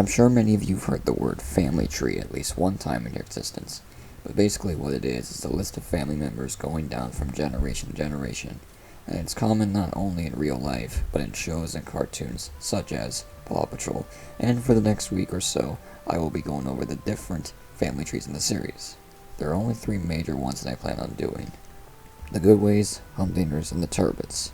I'm sure many of you have heard the word family tree at least one time in your existence, but basically what it is a list of family members going down from generation to generation, and it's common not only in real life, but in shows and cartoons such as Paw Patrol, and for the next week or so, I will be going over the different family trees in the series. There are only 3 major ones that I plan on doing: the Goodways, Humdingers, and the Turbits,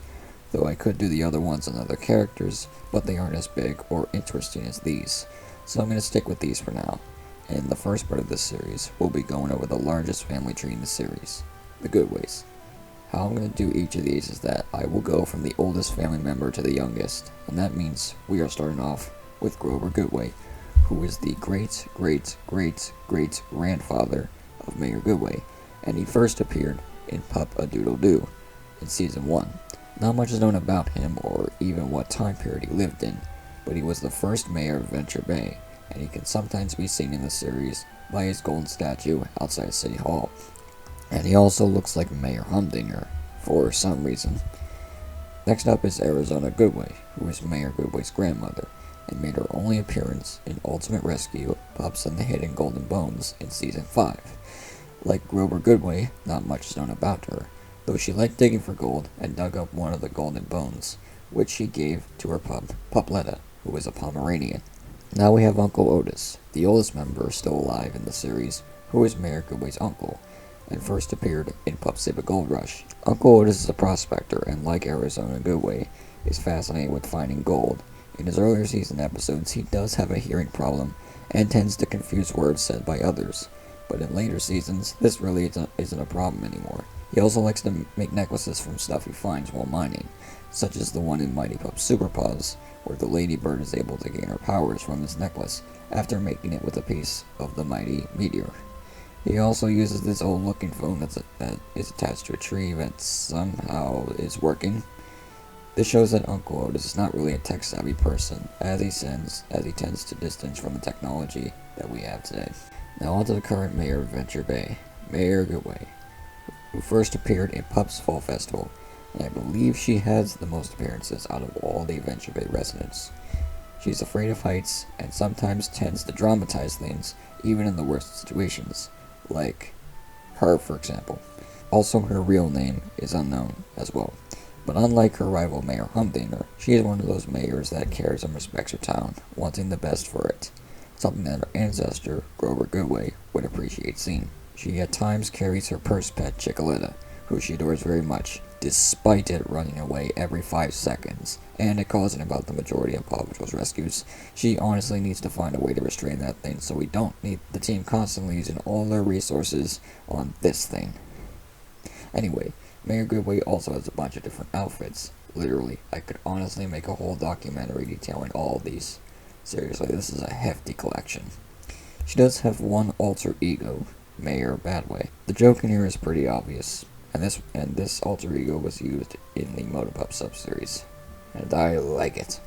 though I could do the other ones on other characters, but they aren't as big or interesting as these, so I'm going to stick with these for now. In the first part of this series, we'll be going over the largest family tree in the series, the Goodways. How I'm going to do each of these is that I will go from the oldest family member to the youngest, and that means we are starting off with Grover Goodway, who is the great-great-great-great-grandfather of Mayor Goodway, and he first appeared in Pup-a-Doodle-Doo in Season 1. Not much is known about him or even what time period he lived in, but he was the first mayor of Venture Bay, and he can sometimes be seen in the series by his golden statue outside City Hall. And he also looks like Mayor Humdinger, for some reason. Next up is Arizona Goodway, who is Mayor Goodway's grandmother, and made her only appearance in Ultimate Rescue: Pups and the Hidden Golden Bones in Season 5. Like Grover Goodway, not much is known about her, though she liked digging for gold and dug up one of the golden bones, which she gave to her pup, Pupletta, who is a Pomeranian. Now we have Uncle Otis, the oldest member still alive in the series, who is Mayor Goodway's uncle, and first appeared in Pup Save a Gold Rush. Uncle Otis is a prospector, and like Arizona Goodway, is fascinated with finding gold. In his earlier season episodes, he does have a hearing problem, and tends to confuse words said by others, but in later seasons, this really isn't a problem anymore. He also likes to make necklaces from stuff he finds while mining, such as the one in Mighty Pup Super Paws, where the ladybird is able to gain her powers from this necklace after making it with a piece of the mighty meteor. He also uses this old looking phone that is attached to a tree that somehow is working. This shows that Uncle Otis is not really a tech savvy person, as he tends to distance from the technology that we have today. Now on to the current mayor of Venture Bay, Mayor Goodway, who first appeared in Pup's Fall Festival, and I believe she has the most appearances out of all the Venture Bay residents. She's afraid of heights, and sometimes tends to dramatize things, even in the worst situations, like her, for example. Also, her real name is unknown as well, but unlike her rival Mayor Humdinger, she is one of those mayors that cares and respects her town, wanting the best for it, something that her ancestor, Grover Goodway, would appreciate seeing. She at times carries her purse pet Chicolita, who she adores very much, despite it running away every 5 seconds, and it causing about the majority of Paw Patrol's rescues. She honestly needs to find a way to restrain that thing so we don't need the team constantly using all their resources on this thing. Anyway, Mayor Goodway also has a bunch of different outfits. Literally, I could honestly make a whole documentary detailing all of these. Seriously, this is a hefty collection. She does have one alter ego, Mayor Badway. The joke in here is pretty obvious, and this alter ego was used in the Motopup sub-series, and I like it.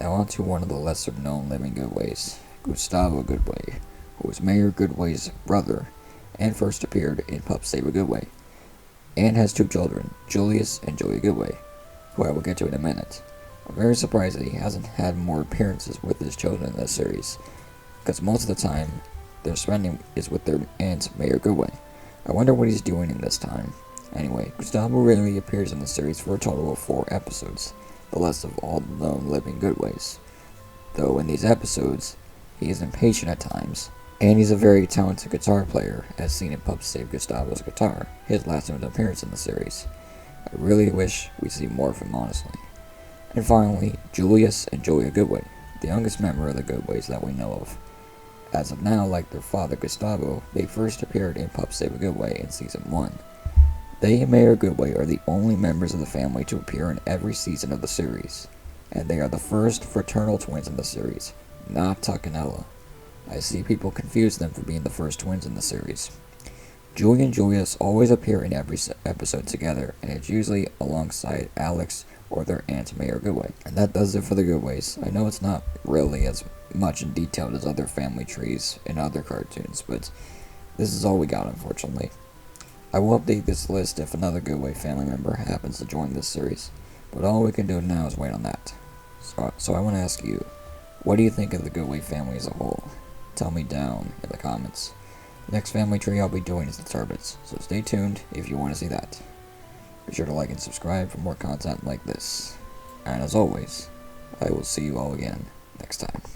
Now on to one of the lesser known living Goodways, Gustavo Goodway, who was Mayor Goodway's brother, and first appeared in Pup Save a Goodway, and has 2 children, Julius and Joey Goodway, who I will get to in a minute. I'm very surprised that he hasn't had more appearances with his children in this series, because most of the time their spending is with their aunt, Mayor Goodway. I wonder what he's doing in this time. Anyway, Gustavo rarely appears in the series for a total of 4 episodes, the less of all the known living Goodways. Though in these episodes, he is impatient at times, and he's a very talented guitar player, as seen in Pup Save Gustavo's Guitar, his last known appearance in the series. I really wish we see more of him, honestly. And finally, Julius and Joey Goodway, the youngest member of the Goodways that we know of. As of now, like their father Gustavo, they first appeared in Pup Save a Goodway in Season 1. They and Mayor Goodway are the only members of the family to appear in every season of the series, and they are the first fraternal twins in the series, not Tuck and Ella. I see people confuse them for being the first twins in the series. Julie and Julius always appear in every episode together, and it's usually alongside Alex or their aunt Mayor Goodway. And that does it for the Goodways. I know it's not really as much in detail as other family trees in other cartoons, but this is all we got, unfortunately. I will update this list if another Goodway family member happens to join this series, but all we can do now is wait on that. So I want to ask you, What do you think of the Goodway family as a whole? Tell me down in the comments. The next family tree I'll be doing is the Turbits, so stay tuned if you want to see that. Be sure to like and subscribe for more content like this. And as always, I will see you all again next time.